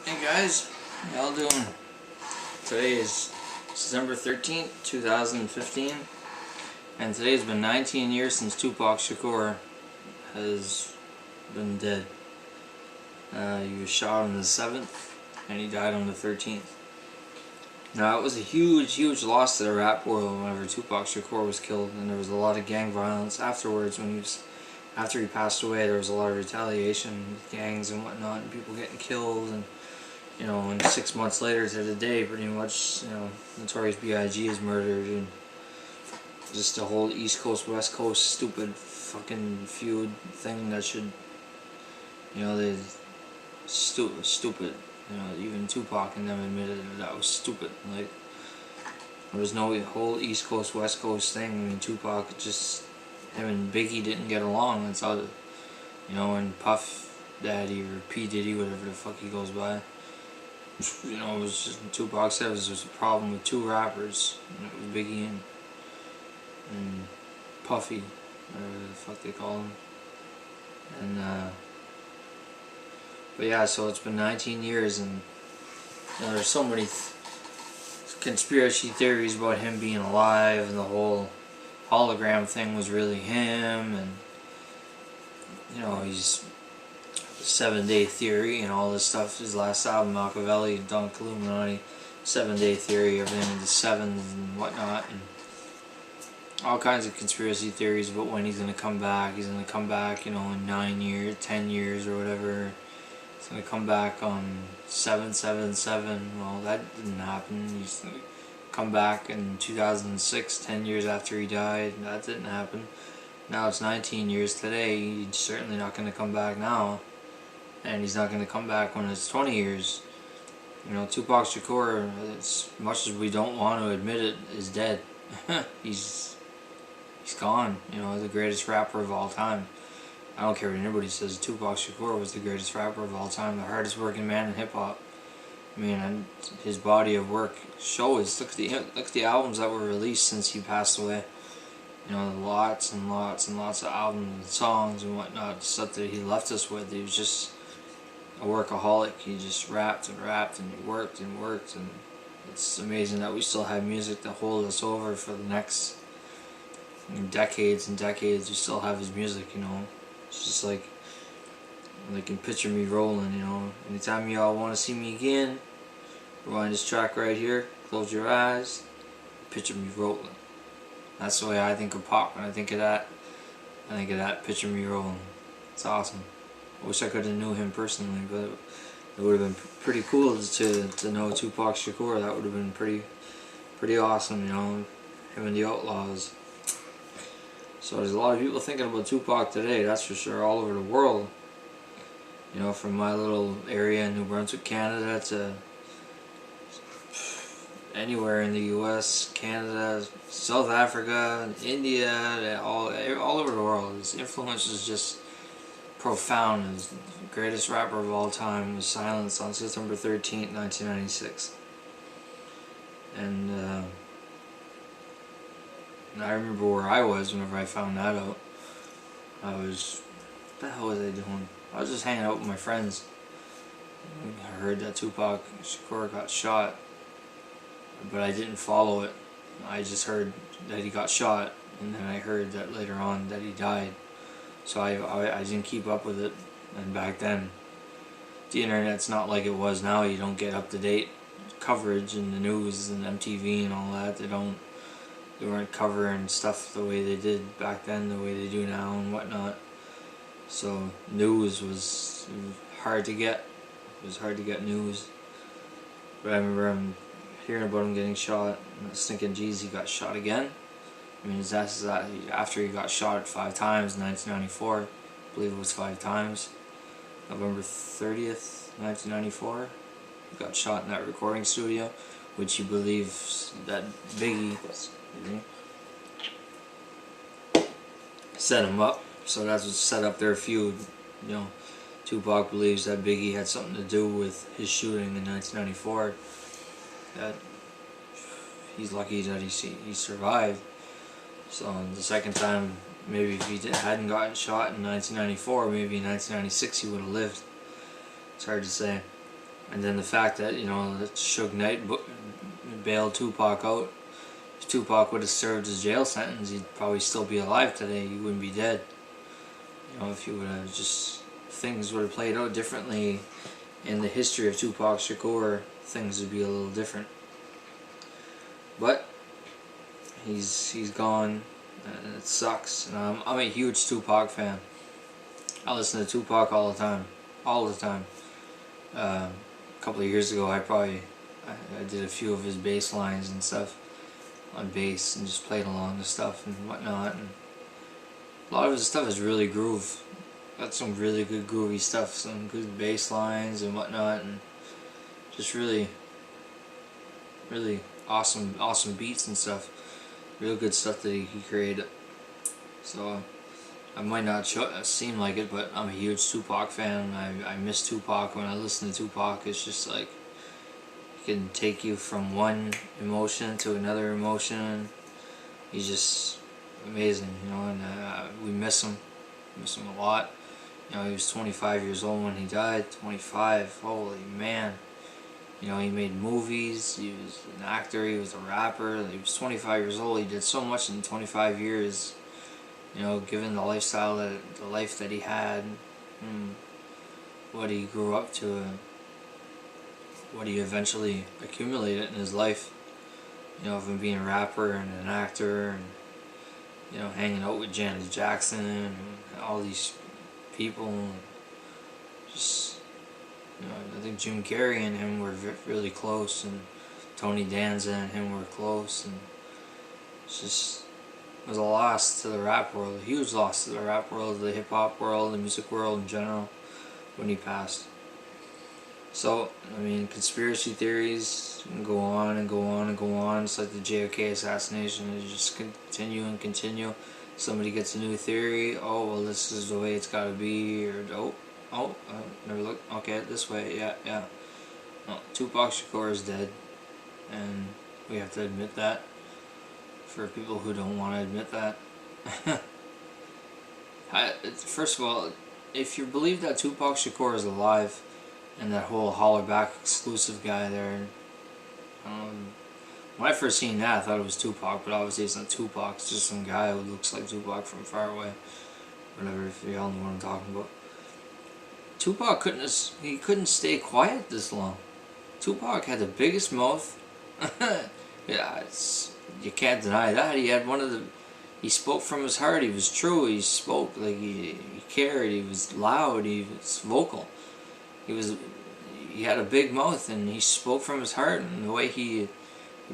Hey guys, how y'all doing? Today is December 13th, 2015, and today's been 19 years since Tupac Shakur has been dead. He was shot on the 7th, and he died on the 13th. Now, it was a huge loss to the rap world whenever Tupac Shakur was killed, and there was a lot of gang violence afterwards. After he passed away, there was a lot of retaliation with gangs and whatnot, and people getting killed, and and 6 months later to the day, pretty much, Notorious B.I.G. is murdered, and just the whole East Coast, West Coast stupid fucking feud thing that should, they stupid. Even Tupac and them admitted that was stupid. Like, there was no whole East Coast, West Coast thing. I mean, Tupac just, him and Biggie didn't get along. That's all, and Puff Daddy or P. Diddy, whatever the fuck he goes by. It was just, Tupac said it was just a problem with two rappers, and it was Biggie and Puffy, whatever the fuck they call him. And but yeah, so it's been 19 years, and there's so many conspiracy theories about him being alive, and the whole hologram thing was really him, and he's 7-Day Theory and all this stuff. His last album, Machiavelli, Dunk Illuminati, 7-Day Theory, everything, the sevens and whatnot, and all kinds of conspiracy theories about when he's gonna come back. He's gonna come back, in 9 years, 10 years, or whatever. He's gonna come back on 777. Well, that didn't happen. He's gonna come back in 2006, 10 years after he died. That didn't happen. Now it's 19 years today. He's certainly not gonna come back now. And he's not going to come back when it's 20 years. Tupac Shakur, as much as we don't want to admit it, is dead. he's gone. The greatest rapper of all time. I don't care what anybody says. Tupac Shakur was the greatest rapper of all time, the hardest working man in hip hop. I mean, and his body of work shows. Look at the albums that were released since he passed away. Lots and lots and lots of albums and songs and whatnot, stuff that he left us with. He was just a workaholic. He just rapped and rapped and worked, and it's amazing that we still have music to hold us over for the next decades and decades. We still have his music. It's just like in Picture Me Rolling. Anytime y'all want to see me again, rewind this track right here, close your eyes, picture me rolling. That's the way I think of Pac. When I think of that, Picture Me Rolling. It's awesome. I wish I could have knew him personally, but it would have been pretty cool to know Tupac Shakur. That would have been pretty awesome, him and the Outlaws. So there's a lot of people thinking about Tupac today, that's for sure, all over the world. From my little area in New Brunswick, Canada, to anywhere in the US, Canada, South Africa, India, all over the world. His influence is just profound. As the greatest rapper of all time was silenced on September 13th, 1996. And I remember where I was whenever I found that out. What the hell was I doing? I was just hanging out with my friends. I heard that Tupac Shakur got shot, but I didn't follow it. I just heard that he got shot, and then I heard that later on that he died. So I didn't keep up with it. And back then, the internet's not like it was now. You don't get up-to-date coverage in the news and MTV and all that. They weren't covering stuff the way they did back then, the way they do now and whatnot. So news was hard to get. It was hard to get news. But I remember hearing about him getting shot, and I was thinking, geez, he got shot again? I mean, that's after he got shot 5 times in 1994. I believe it was 5 times. November 30th, 1994. He got shot in that recording studio, which he believes that Biggie set him up. So that's what set up their feud. Tupac believes that Biggie had something to do with his shooting in 1994. That he's lucky that he survived. So the second time, maybe if he hadn't gotten shot in 1994, maybe in 1996 he would have lived. It's hard to say. And then the fact that, that Suge Knight bailed Tupac out. If Tupac would have served his jail sentence, he'd probably still be alive today. He wouldn't be dead. If he would have just, things would have played out differently in the history of Tupac Shakur, things would be a little different. But he's gone, and it sucks. And I'm a huge Tupac fan. I listen to Tupac all the time, A couple of years ago, I did a few of his bass lines and stuff on bass, and just played along with stuff and whatnot. And a lot of his stuff is really groove. Got some really good groovy stuff, some good bass lines and whatnot, and just really awesome beats and stuff. Real good stuff that he created. So I might not seem like it, but I'm a huge Tupac fan. I miss Tupac. When I listen to Tupac, it's just like he can take you from one emotion to another emotion. He's just amazing, and we miss him. Miss him a lot. He was 25 years old when he died. 25, holy man. He made movies, he was an actor, he was a rapper. He was 25 years old. He did so much in 25 years. Given the lifestyle, the life that he had, what he grew up to, and what he eventually accumulated in his life. From being a rapper and an actor, and hanging out with Janet Jackson and all these people. Just, I think Jim Carrey and him were really close, and Tony Danza and him were close, and it was a loss to the rap world, a huge loss to the rap world, the hip hop world, the music world in general, when he passed. So, conspiracy theories can go on and go on and go on. It's like the JFK assassination. It just continue and continue. Somebody gets a new theory. Oh, well, this is the way it's got to be. Or never looked. Okay, this way. Yeah. No, Tupac Shakur is dead, and we have to admit that. For people who don't want to admit that. First of all, if you believe that Tupac Shakur is alive, and that whole Holler Back exclusive guy there, when I first seen that, I thought it was Tupac, but obviously it's not Tupac. It's just some guy who looks like Tupac from far away. Whatever, if y'all know what I'm talking about. Tupac couldn't stay quiet this long. Tupac had the biggest mouth. Yeah, you can't deny that. He spoke from his heart. He was true. He spoke like he cared. He was loud. He was vocal. He had a big mouth, and he spoke from his heart, and the way he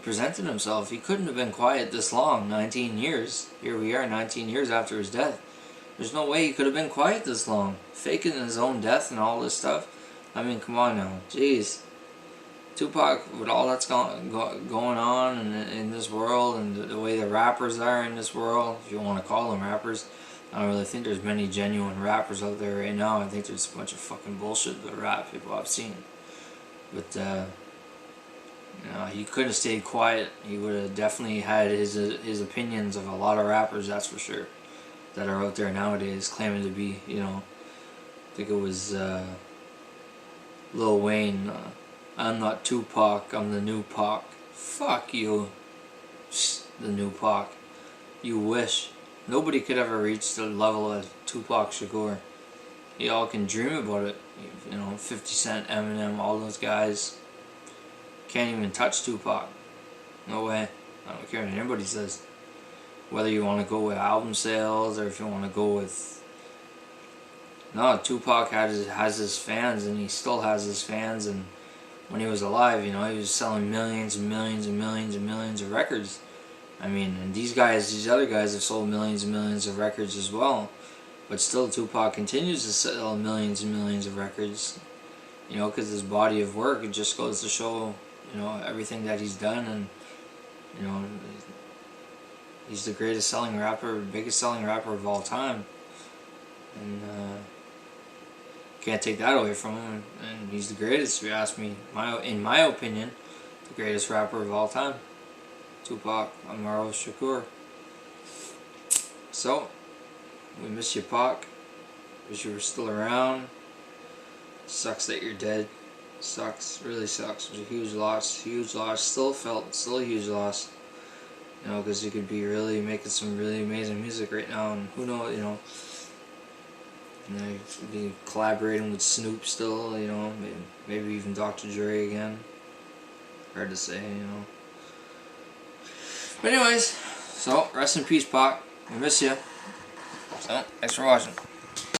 presented himself. He couldn't have been quiet this long, 19 years. Here we are, 19 years after his death. There's no way he could have been quiet this long, faking his own death and all this stuff. Come on now, jeez. Tupac, with all that's going on in this world, and the way the rappers are in this world, if you want to call them rappers, I don't really think there's many genuine rappers out there right now. I think there's a bunch of fucking bullshit the rap people I've seen. But he couldn't have stayed quiet. He would have definitely had his opinions of a lot of rappers, that's for sure, that are out there nowadays claiming to be, I think it was Lil Wayne. I'm not Tupac, I'm the new Pac. Fuck you, the new Pac. You wish. Nobody could ever reach the level of Tupac Shakur. Y'all can dream about it. 50 Cent, Eminem, all those guys can't even touch Tupac. No way. I don't care what anybody says. Whether you want to go with album sales, or if you want to go with... No, Tupac has his fans, and he still has his fans, and when he was alive, he was selling millions and millions and millions and millions of records. And these other guys have sold millions and millions of records as well. But still, Tupac continues to sell millions and millions of records. Because his body of work, it just goes to show, everything that he's done. And, he's the biggest selling rapper of all time. And, can't take that away from him. And he's the greatest, if you ask me. In my opinion, the greatest rapper of all time. Tupac Amaru Shakur. So, we miss you, Pac. Wish you were still around. Sucks that you're dead. Sucks, really sucks. It was a huge loss, still a huge loss. You know, because you could be really making some really amazing music right now, and who knows, you know, be collaborating with Snoop still, you know, maybe even Dr. Dre again. Hard to say, you know. But anyways, so rest in peace, Pac. We miss you. So, thanks for watching.